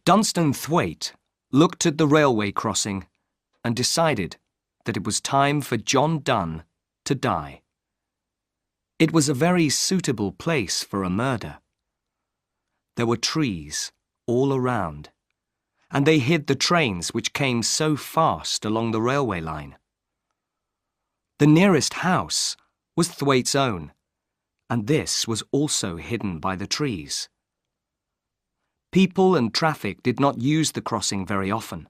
Dunstan Thwaite looked at the railway crossing and decided that it was time for John Donne to die. It was a very suitable place for a murder. There were trees all around, and they hid the trains which came so fast along the railway line. The nearest house was Thwaite's own, and this was also hidden by the trees. People and traffic did not use the crossing very often,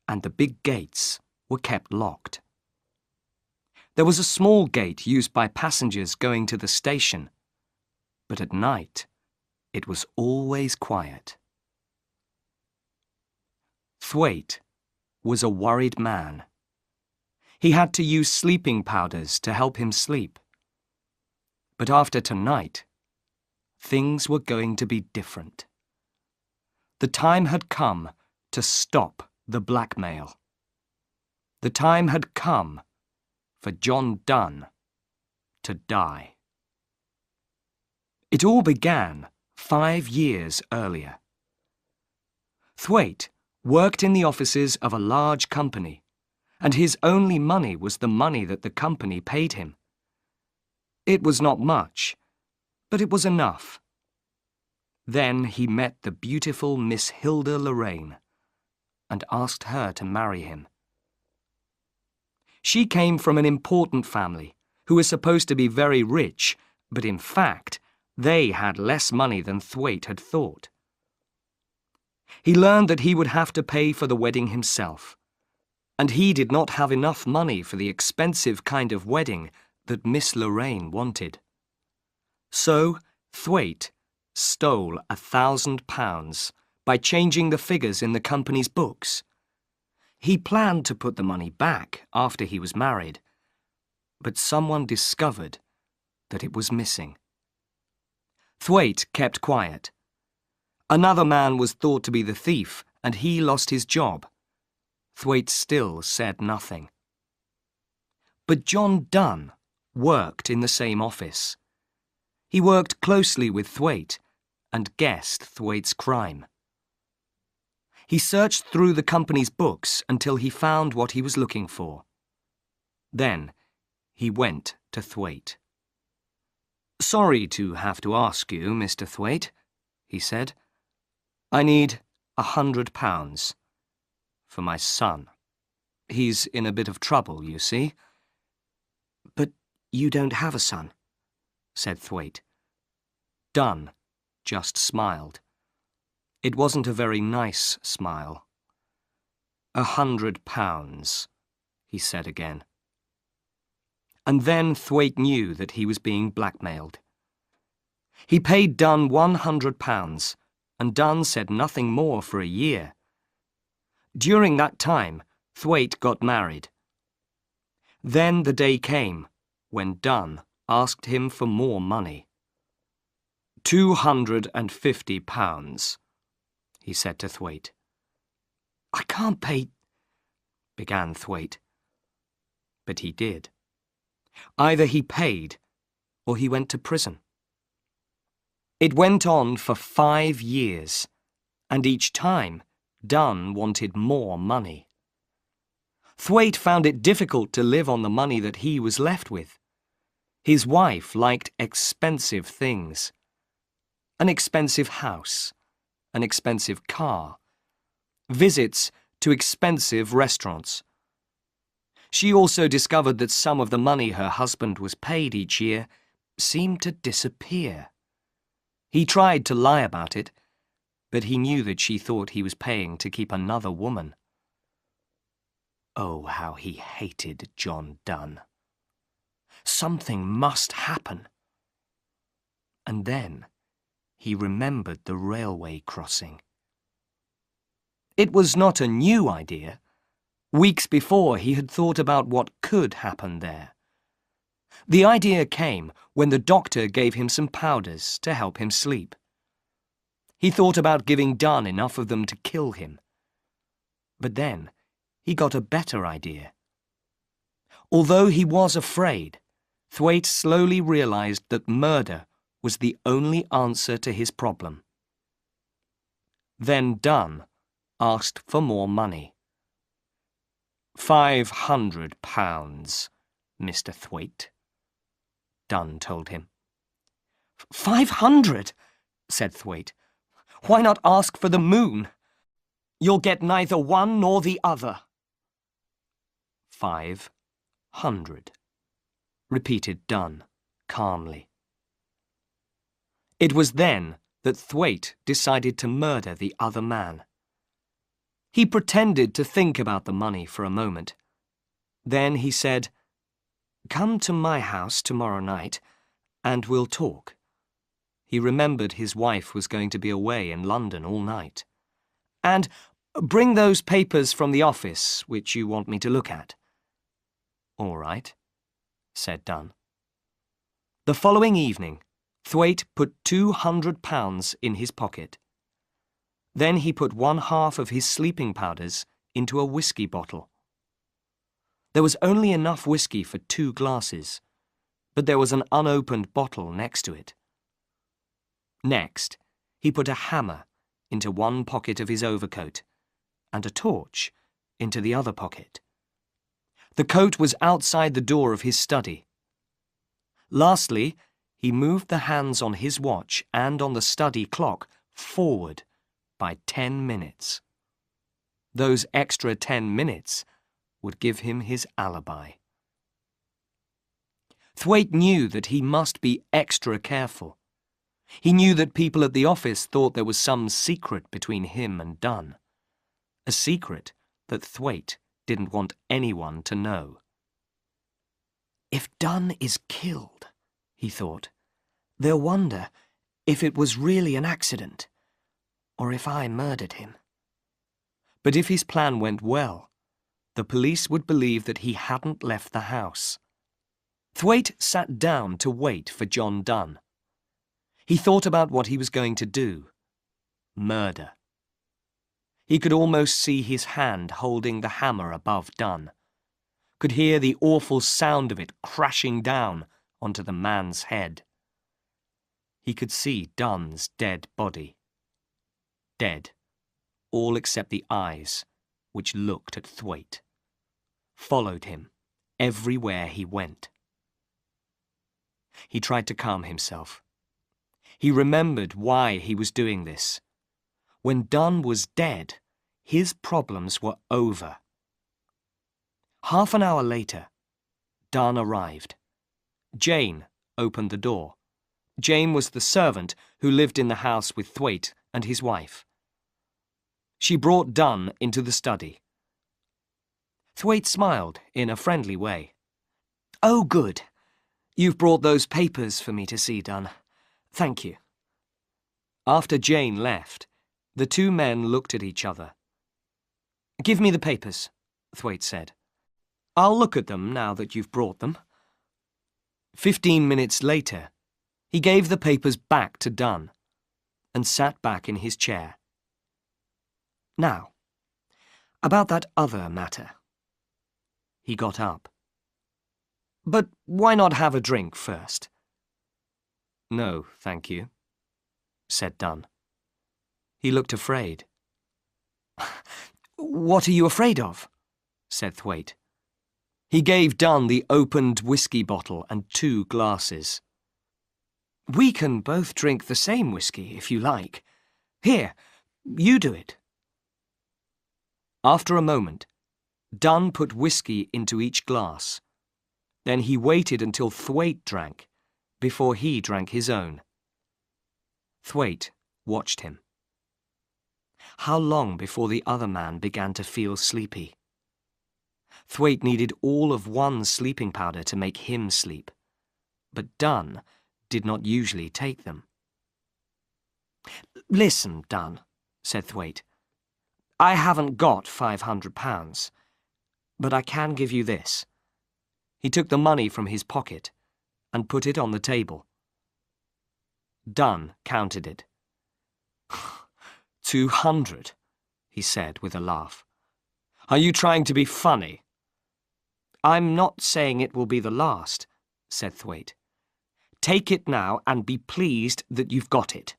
and the big gates were kept locked. There was a small gate used by passengers going to the station, but at night it was always quiet. Thwaite was a worried man. He had to use sleeping powders to help him sleep. But after tonight, things were going to be different. The time had come to stop the blackmail. The time had come for John Donne to die. It all began 5 years earlier. Thwaite worked in the offices of a large company, and his only money was the money that the company paid him. It was not much, but it was enough. Then he met the beautiful Miss Hilda Lorraine and asked her to marry him. She came from an important family who was supposed to be very rich, but in fact, they had less money than Thwaite had thought. He learned that he would have to pay for the wedding himself, and he did not have enough money for the expensive kind of wedding that Miss Lorraine wanted. So Thwaite stole £1,000 by changing the figures in the company's books. He planned to put the money back after he was married, but someone discovered that it was missing. Thwaite kept quiet. Another man was thought to be the thief, and he lost his job. Thwaite still said nothing. But John Donne worked in the same office. He worked closely with Thwaite and guessed Thwaite's crime. He searched through the company's books until he found what he was looking for. Then he went to Thwaite. "Sorry to have to ask you, Mr. Thwaite," he said. "I need £100 for my son. He's in a bit of trouble, you see." "But you don't have a son," said Thwaite. Donne just smiled. It wasn't a very nice smile. £100, he said again. And then Thwaite knew that he was being blackmailed. He paid Donne £100, and Donne said nothing more for a year. During that time, Thwaite got married. Then the day came when Donne asked him for more money. £250, he said to Thwaite. "I can't pay," began Thwaite. But he did. Either he paid or he went to prison. It went on for 5 years, and each time Donne wanted more money. Thwaite found it difficult to live on the money that he was left with. His wife liked expensive things. An expensive house, an expensive car, visits to expensive restaurants. She also discovered that some of the money her husband was paid each year seemed to disappear. He tried to lie about it, but he knew that she thought he was paying to keep another woman. Oh, how he hated John Donne. Something must happen. And then he remembered the railway crossing. It was not a new idea. Weeks before, he had thought about what could happen there. The idea came when the doctor gave him some powders to help him sleep. He thought about giving Donne enough of them to kill him. But then he got a better idea. Although he was afraid, Thwaite slowly realized that murder was the only answer to his problem. Then Dunn asked for more money. £500, Mr. Thwaite, Dunn told him. 500, said Thwaite. Why not ask for the moon? You'll get neither one nor the other. 500, repeated Dunn calmly. It was then that Thwaite decided to murder the other man. He pretended to think about the money for a moment. Then he said, "Come to my house tomorrow night, and we'll talk." He remembered his wife was going to be away in London all night. "And bring those papers from the office which you want me to look at." "All right," said Dunn. The following evening, Thwaite put £200 in his pocket. Then he put 1/2 of his sleeping powders into a whiskey bottle. There was only enough whiskey for 2 glasses, but there was an unopened bottle next to it. Next, he put a hammer into one pocket of his overcoat and a torch into the other pocket. The coat was outside the door of his study. Lastly, he moved the hands on his watch and on the study clock forward by 10 minutes. Those extra 10 minutes would give him his alibi. Thwaite knew that he must be extra careful. He knew that people at the office thought there was some secret between him and Dunn. A secret that Thwaite didn't want anyone to know. If Dunn is killed, he thought, they'll wonder if it was really an accident, or if I murdered him. But if his plan went well, the police would believe that he hadn't left the house. Thwaite sat down to wait for John Dunn. He thought about what he was going to do. Murder. He could almost see his hand holding the hammer above Dunn, could hear the awful sound of it crashing down onto the man's head. He could see Dunn's dead body. Dead, all except the eyes, which looked at Thwaite, followed him everywhere he went. He tried to calm himself. He remembered why he was doing this. When Dunn was dead, his problems were over. Half an hour later, Dunn arrived. Jane opened the door. Jane was the servant who lived in the house with Thwaite and his wife. She brought Dunn into the study. Thwaite smiled in a friendly way. "Oh, good. You've brought those papers for me to see, Dunn. Thank you." After Jane left, the 2 men looked at each other. "Give me the papers," Thwaite said. "I'll look at them now that you've brought them." 15 minutes later, he gave the papers back to Dunn and sat back in his chair. "Now, about that other matter." He got up. "But why not have a drink first?" "No, thank you," said Dunn. He looked afraid. "What are you afraid of?" said Thwaite. He gave Dunn the opened whiskey bottle and 2 glasses. "We can both drink the same whiskey, if you like. Here, you do it." After a moment, Dunn put whiskey into each glass. Then he waited until Thwaite drank, before he drank his own. Thwaite watched him. How long before the other man began to feel sleepy? Thwaite needed all of one sleeping powder to make him sleep, but Dunn did not usually take them. "Listen, Dunn," said Thwaite. "I haven't got £500, but I can give you this." He took the money from his pocket and put it on the table. Dunn counted it. 200, he said with a laugh. "Are you trying to be funny?" "I'm not saying it will be the last," said Thwaite. "Take it now and be pleased that you've got it."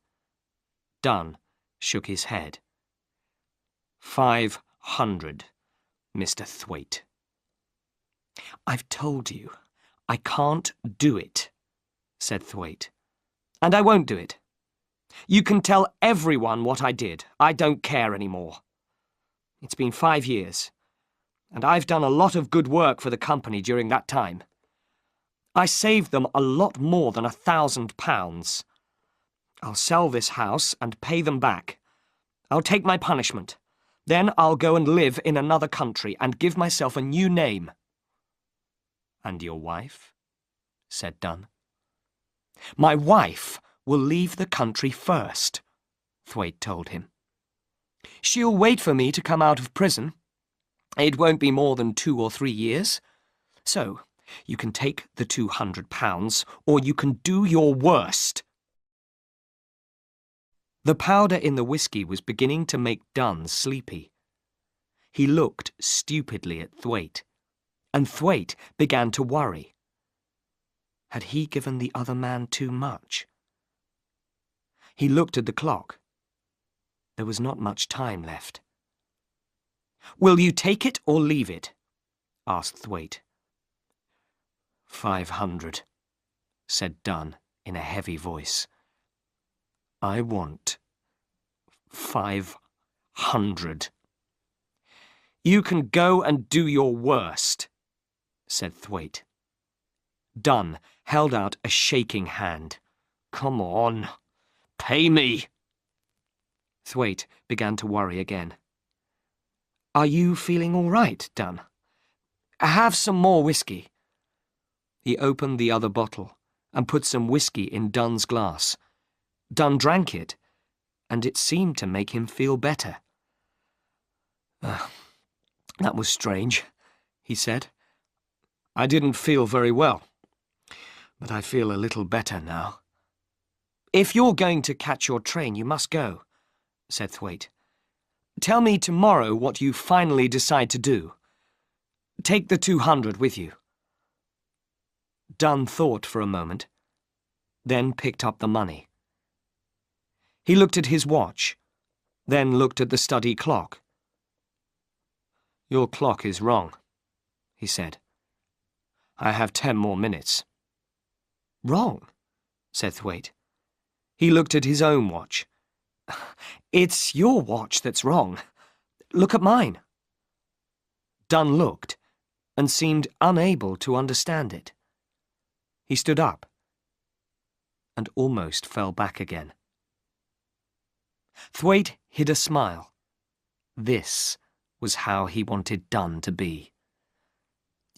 Dunn shook his head. 500, Mr. Thwaite. I've told you, I can't do it, said Thwaite. And I won't do it. You can tell everyone what I did. I don't care anymore. It's been 5 years, and I've done a lot of good work for the company during that time. I saved them a lot more than £1,000. I'll sell this house and pay them back. I'll take my punishment. Then I'll go and live in another country and give myself a new name. And your wife? Said Dunn. My wife will leave the country first, Thwaite told him. She'll wait for me to come out of prison. It won't be more than 2 or 3 years. So, you can take the £200, or you can do your worst. The powder in the whiskey was beginning to make Dunn sleepy. He looked stupidly at Thwaite, and Thwaite began to worry. Had he given the other man too much? He looked at the clock. There was not much time left. Will you take it or leave it? Asked Thwaite. 500, said Dunn in a heavy voice. I want 500. You can go and do your worst, said Thwaite. Dunn held out a shaking hand. Come on, pay me. Thwaite began to worry again. Are you feeling all right, Dunn? Have some more whiskey. He opened the other bottle and put some whiskey in Dunn's glass. Dunn drank it, and it seemed to make him feel better. That was strange, he said. I didn't feel very well, but I feel a little better now. If you're going to catch your train, you must go, said Thwaite. Tell me tomorrow what you finally decide to do. Take the 200 with you. Dunn thought for a moment, then picked up the money. He looked at his watch, then looked at the study clock. Your clock is wrong, he said. I have 10 more minutes. Wrong, said Thwaite. He looked at his own watch. It's your watch that's wrong. Look at mine. Dunn looked and seemed unable to understand it. He stood up and almost fell back again. Thwaite hid a smile. This was how he wanted Dunn to be.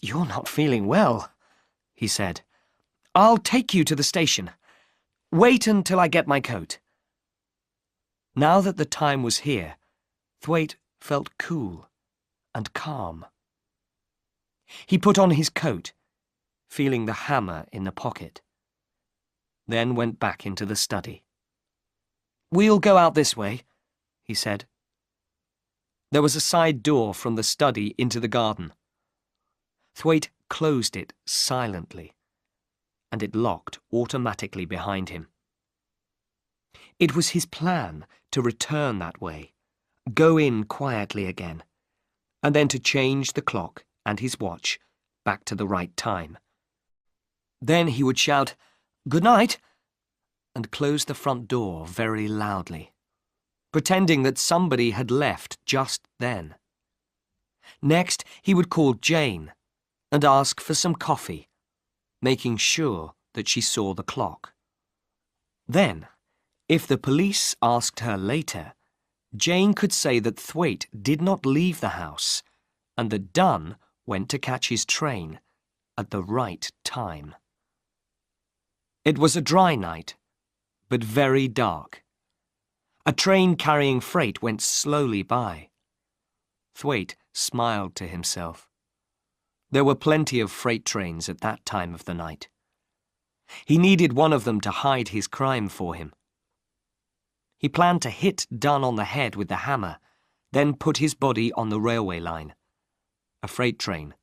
You're not feeling well, he said. I'll take you to the station. Wait until I get my coat. Now that the time was here, Thwaite felt cool and calm. He put on his coat, feeling the hammer in the pocket, then went back into the study. We'll go out this way, he said. There was a side door from the study into the garden. Thwaite closed it silently, and it locked automatically behind him. It was his plan to return that way, go in quietly again, and then to change the clock and his watch back to the right time. Then he would shout, "Good night," and close the front door very loudly, pretending that somebody had left just then. Next, he would call Jane and ask for some coffee, making sure that she saw the clock. Then, if the police asked her later, Jane could say that Thwaite did not leave the house and that Dunn went to catch his train at the right time. It was a dry night, but very dark. A train carrying freight went slowly by. Thwaite smiled to himself. There were plenty of freight trains at that time of the night. He needed one of them to hide his crime for him. He planned to hit Dunn on the head with the hammer, then put his body on the railway line. A freight train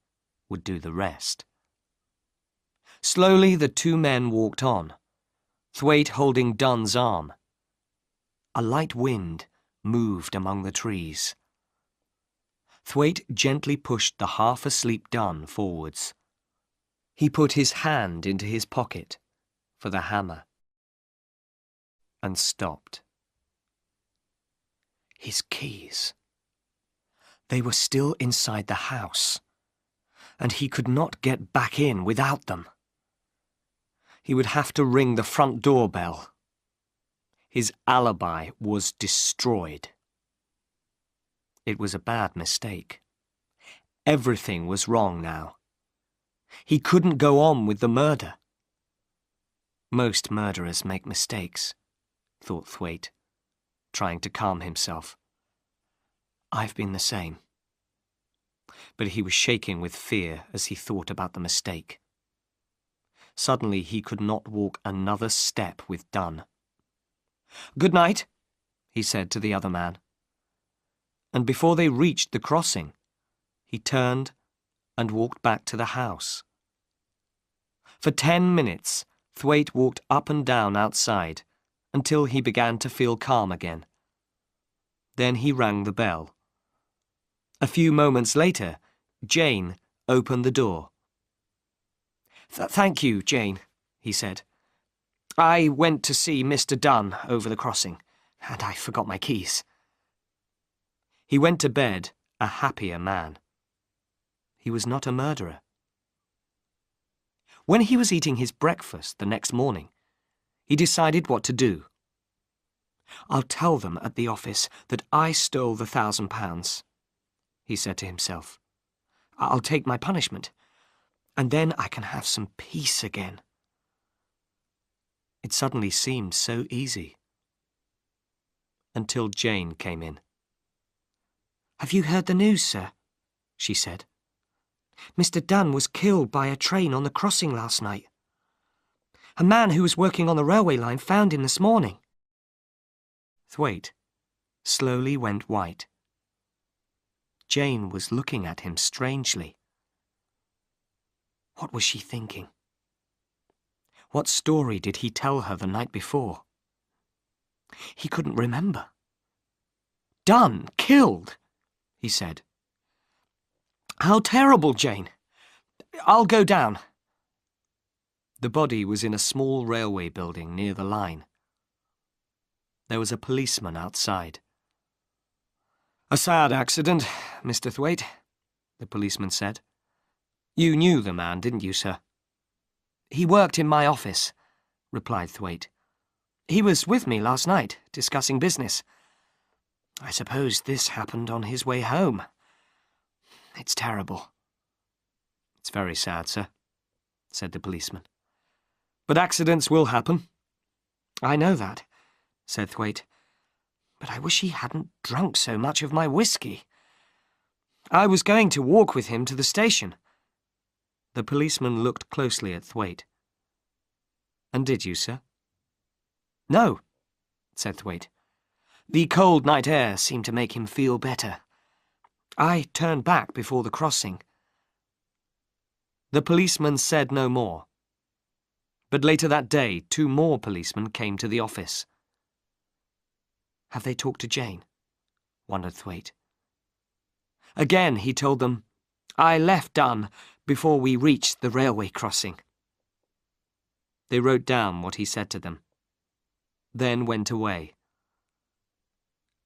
would do the rest. Slowly the two men walked on, Thwaite holding Dunn's arm. A light wind moved among the trees. Thwaite gently pushed the half-asleep Dunn forwards. He put his hand into his pocket for the hammer and stopped. His keys. They were still inside the house, and he could not get back in without them. He would have to ring the front door bell. His alibi was destroyed. It was a bad mistake. Everything was wrong now. He couldn't go on with the murder. Most murderers make mistakes, thought Thwaite, trying to calm himself. I've been the same. But he was shaking with fear as he thought about the mistake. Suddenly he could not walk another step with Dunn. "Good night," he said to the other man. And before they reached the crossing, he turned and walked back to the house. For 10 minutes, Thwaite walked up and down outside until he began to feel calm again. Then he rang the bell. A few moments later, Jane opened the door. "Thank you, Jane," he said. "I went to see Mr. Dunn over the crossing, and I forgot my keys." He went to bed a happier man. He was not a murderer. When he was eating his breakfast the next morning, he decided what to do. "I'll tell them at the office that I stole the £1,000, he said to himself. "I'll take my punishment, and then I can have some peace again." It suddenly seemed so easy. Until Jane came in. "Have you heard the news, sir?" she said. "Mr. Dunn was killed by a train on the crossing last night. A man who was working on the railway line found him this morning." Thwaite slowly went white. Jane was looking at him strangely. What was she thinking? What story did he tell her the night before? He couldn't remember. "Dunn killed," he said. "How terrible, Jane. I'll go down." The body was in a small railway building near the line. There was a policeman outside. "A sad accident, Mr. Thwaite," the policeman said. "You knew the man, didn't you, sir?" "He worked in my office," replied Thwaite. "He was with me last night, discussing business. I suppose this happened on his way home. It's terrible." "It's very sad, sir," said the policeman. "But accidents will happen." "I know that," said Thwaite. "But I wish he hadn't drunk so much of my whiskey. I was going to walk with him to the station." The policeman looked closely at Thwaite. "And did you, sir?" "No," said Thwaite. "The cold night air seemed to make him feel better. I turned back before the crossing." The policeman said no more. But later that day, 2 more policemen came to the office. "Have they talked to Jane?" wondered Thwaite. Again he told them, "I left Dunn before we reached the railway crossing." They wrote down what he said to them, then went away.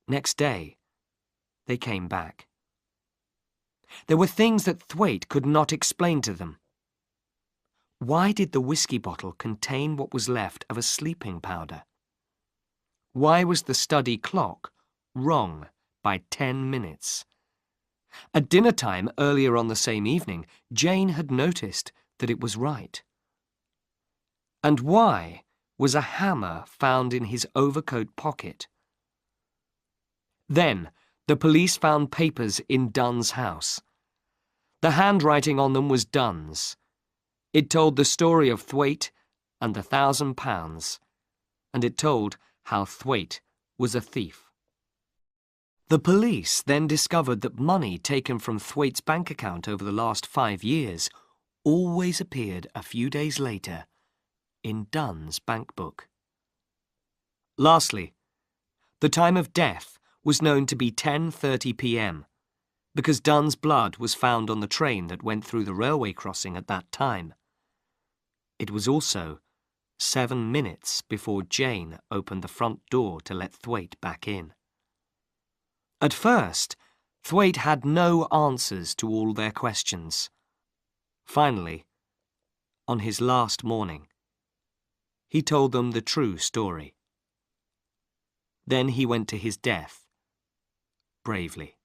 Next day, they came back. There were things that Thwaite could not explain to them. Why did the whiskey bottle contain what was left of a sleeping powder? Why was the study clock wrong by 10 minutes? At dinner time earlier on the same evening, Jane had noticed that it was right. And why was a hammer found in his overcoat pocket? Then the police found papers in Dunn's house. The handwriting on them was Dunn's. It told the story of Thwaite and the £1,000, and it told how Thwaite was a thief. The police then discovered that money taken from Thwaite's bank account over the last 5 years always appeared a few days later in Dunn's bank book. Lastly, the time of death was known to be 10:30 p.m., because Dunn's blood was found on the train that went through the railway crossing at that time. It was also 7 minutes before Jane opened the front door to let Thwaite back in. At first, Thwaite had no answers to all their questions. Finally, on his last morning, he told them the true story. Then he went to his death, bravely.